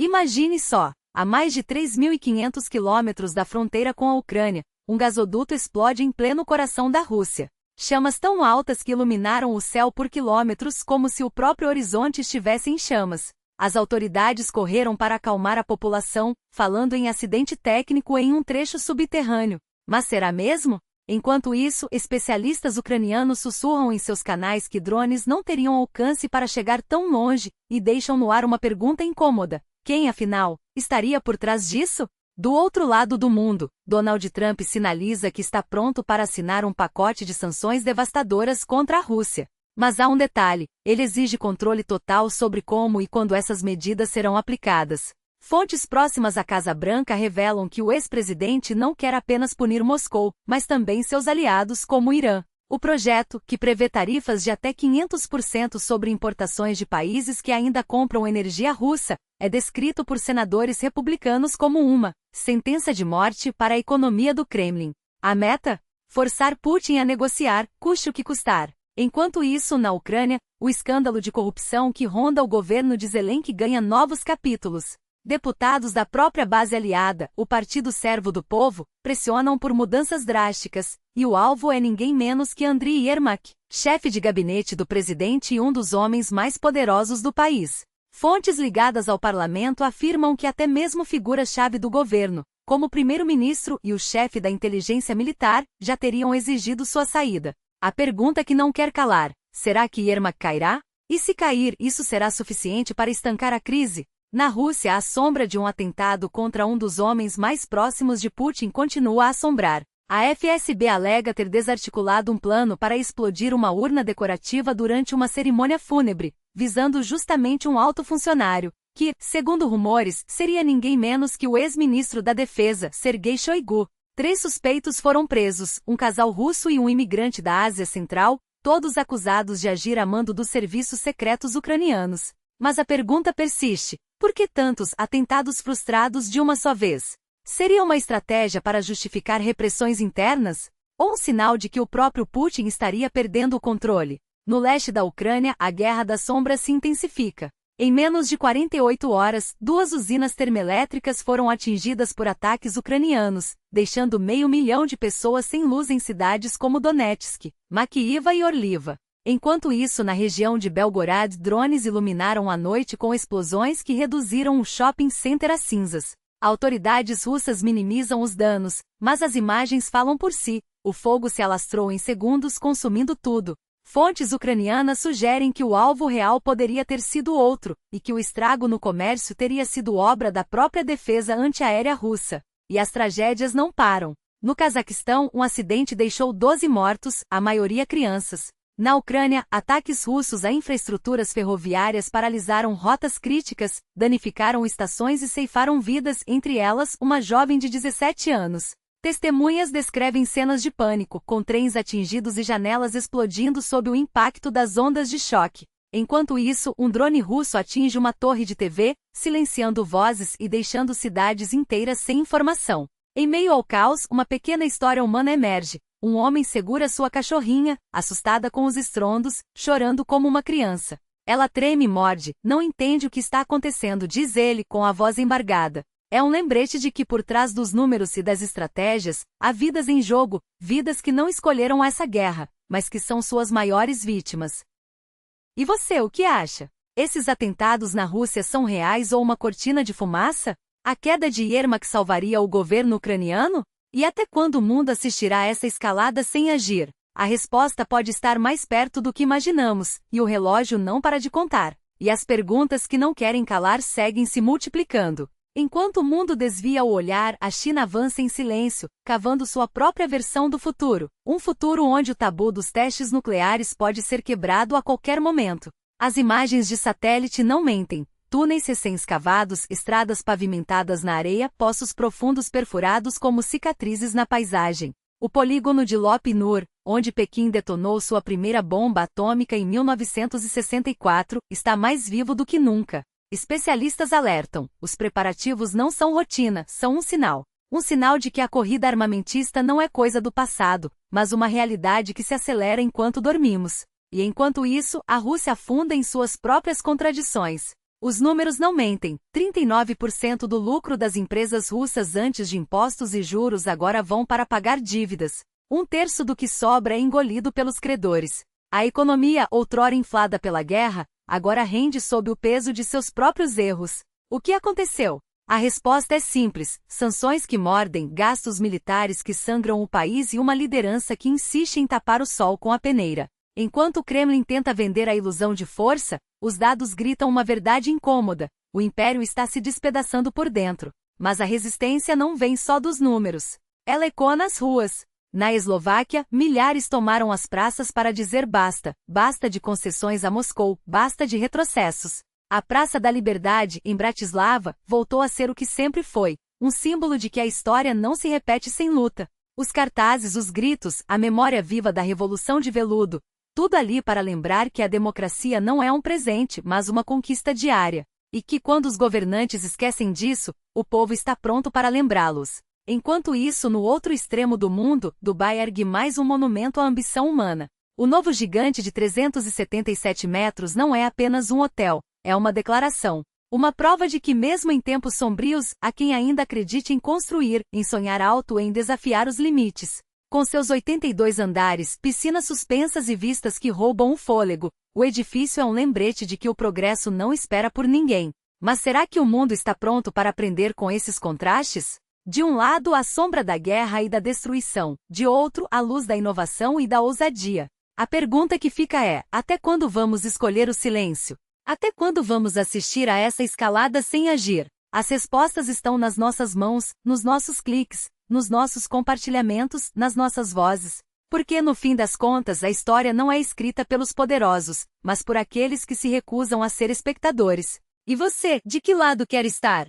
Imagine só, a mais de 3.500 quilômetros da fronteira com a Ucrânia, um gasoduto explode em pleno coração da Rússia. Chamas tão altas que iluminaram o céu por quilômetros como se o próprio horizonte estivesse em chamas. As autoridades correram para acalmar a população, falando em acidente técnico em um trecho subterrâneo. Mas será mesmo? Enquanto isso, especialistas ucranianos sussurram em seus canais que drones não teriam alcance para chegar tão longe, e deixam no ar uma pergunta incômoda. Quem, afinal, estaria por trás disso? Do outro lado do mundo, Donald Trump sinaliza que está pronto para assinar um pacote de sanções devastadoras contra a Rússia. Mas há um detalhe: ele exige controle total sobre como e quando essas medidas serão aplicadas. Fontes próximas à Casa Branca revelam que o ex-presidente não quer apenas punir Moscou, mas também seus aliados como o Irã. O projeto, que prevê tarifas de até 500% sobre importações de países que ainda compram energia russa, é descrito por senadores republicanos como uma sentença de morte para a economia do Kremlin. A meta? Forçar Putin a negociar, custe o que custar. Enquanto isso, na Ucrânia, o escândalo de corrupção que ronda o governo de Zelensky ganha novos capítulos. Deputados da própria base aliada, o Partido Servo do Povo, pressionam por mudanças drásticas, e o alvo é ninguém menos que Andriy Yermak, chefe de gabinete do presidente e um dos homens mais poderosos do país. Fontes ligadas ao parlamento afirmam que até mesmo figuras-chave do governo, como o primeiro-ministro e o chefe da inteligência militar, já teriam exigido sua saída. A pergunta que não quer calar: será que Yermak cairá? E se cair, isso será suficiente para estancar a crise? Na Rússia, a sombra de um atentado contra um dos homens mais próximos de Putin continua a assombrar. A FSB alega ter desarticulado um plano para explodir uma urna decorativa durante uma cerimônia fúnebre, visando justamente um alto funcionário, que, segundo rumores, seria ninguém menos que o ex-ministro da Defesa, Sergei Shoigu. 3 suspeitos foram presos, um casal russo e um imigrante da Ásia Central, todos acusados de agir a mando dos serviços secretos ucranianos. Mas a pergunta persiste: por que tantos atentados frustrados de uma só vez? Seria uma estratégia para justificar repressões internas? Ou um sinal de que o próprio Putin estaria perdendo o controle? No leste da Ucrânia, a guerra das sombras se intensifica. Em menos de 48 horas, 2 usinas termoelétricas foram atingidas por ataques ucranianos, deixando 500.000 de pessoas sem luz em cidades como Donetsk, Makiiva e Orliva. Enquanto isso, na região de Belgorod, drones iluminaram a noite com explosões que reduziram o shopping center a cinzas. Autoridades russas minimizam os danos, mas as imagens falam por si. O fogo se alastrou em segundos, consumindo tudo. Fontes ucranianas sugerem que o alvo real poderia ter sido outro, e que o estrago no comércio teria sido obra da própria defesa antiaérea russa. E as tragédias não param. No Cazaquistão, um acidente deixou 12 mortos, a maioria crianças. Na Ucrânia, ataques russos a infraestruturas ferroviárias paralisaram rotas críticas, danificaram estações e ceifaram vidas, entre elas uma jovem de 17 anos. Testemunhas descrevem cenas de pânico, com trens atingidos e janelas explodindo sob o impacto das ondas de choque. Enquanto isso, um drone russo atinge uma torre de TV, silenciando vozes e deixando cidades inteiras sem informação. Em meio ao caos, uma pequena história humana emerge. Um homem segura sua cachorrinha, assustada com os estrondos, chorando como uma criança. Ela treme e morde, não entende o que está acontecendo, diz ele com a voz embargada. É um lembrete de que por trás dos números e das estratégias, há vidas em jogo, vidas que não escolheram essa guerra, mas que são suas maiores vítimas. E você, o que acha? Esses atentados na Rússia são reais ou uma cortina de fumaça? A queda de Yermak salvaria o governo ucraniano? E até quando o mundo assistirá a essa escalada sem agir? A resposta pode estar mais perto do que imaginamos, e o relógio não para de contar. E as perguntas que não querem calar seguem se multiplicando. Enquanto o mundo desvia o olhar, a China avança em silêncio, cavando sua própria versão do futuro. Um futuro onde o tabu dos testes nucleares pode ser quebrado a qualquer momento. As imagens de satélite não mentem. Túneis recém-escavados, estradas pavimentadas na areia, poços profundos perfurados como cicatrizes na paisagem. O polígono de Lop Nur, onde Pequim detonou sua primeira bomba atômica em 1964, está mais vivo do que nunca. Especialistas alertam: os preparativos não são rotina, são um sinal. Um sinal de que a corrida armamentista não é coisa do passado, mas uma realidade que se acelera enquanto dormimos. E enquanto isso, a Rússia afunda em suas próprias contradições. Os números não mentem. 39% do lucro das empresas russas antes de impostos e juros agora vão para pagar dívidas. Um terço do que sobra é engolido pelos credores. A economia, outrora inflada pela guerra, agora rende sob o peso de seus próprios erros. O que aconteceu? A resposta é simples: sanções que mordem, gastos militares que sangram o país e uma liderança que insiste em tapar o sol com a peneira. Enquanto o Kremlin tenta vender a ilusão de força, os dados gritam uma verdade incômoda: o império está se despedaçando por dentro. Mas a resistência não vem só dos números. Ela ecoa nas ruas. Na Eslováquia, milhares tomaram as praças para dizer basta. Basta de concessões a Moscou, basta de retrocessos. A Praça da Liberdade, em Bratislava, voltou a ser o que sempre foi, um símbolo de que a história não se repete sem luta. Os cartazes, os gritos, a memória viva da Revolução de Veludo, tudo ali para lembrar que a democracia não é um presente, mas uma conquista diária. E que quando os governantes esquecem disso, o povo está pronto para lembrá-los. Enquanto isso, no outro extremo do mundo, Dubai ergue mais um monumento à ambição humana. O novo gigante de 377 metros não é apenas um hotel, é uma declaração. Uma prova de que mesmo em tempos sombrios, há quem ainda acredite em construir, em sonhar alto e em desafiar os limites. Com seus 82 andares, piscinas suspensas e vistas que roubam o fôlego, o edifício é um lembrete de que o progresso não espera por ninguém. Mas será que o mundo está pronto para aprender com esses contrastes? De um lado, a sombra da guerra e da destruição, de outro, a luz da inovação e da ousadia. A pergunta que fica é: até quando vamos escolher o silêncio? Até quando vamos assistir a essa escalada sem agir? As respostas estão nas nossas mãos, nos nossos cliques, nos nossos compartilhamentos, nas nossas vozes. Porque no fim das contas a história não é escrita pelos poderosos, mas por aqueles que se recusam a ser espectadores. E você, de que lado quer estar?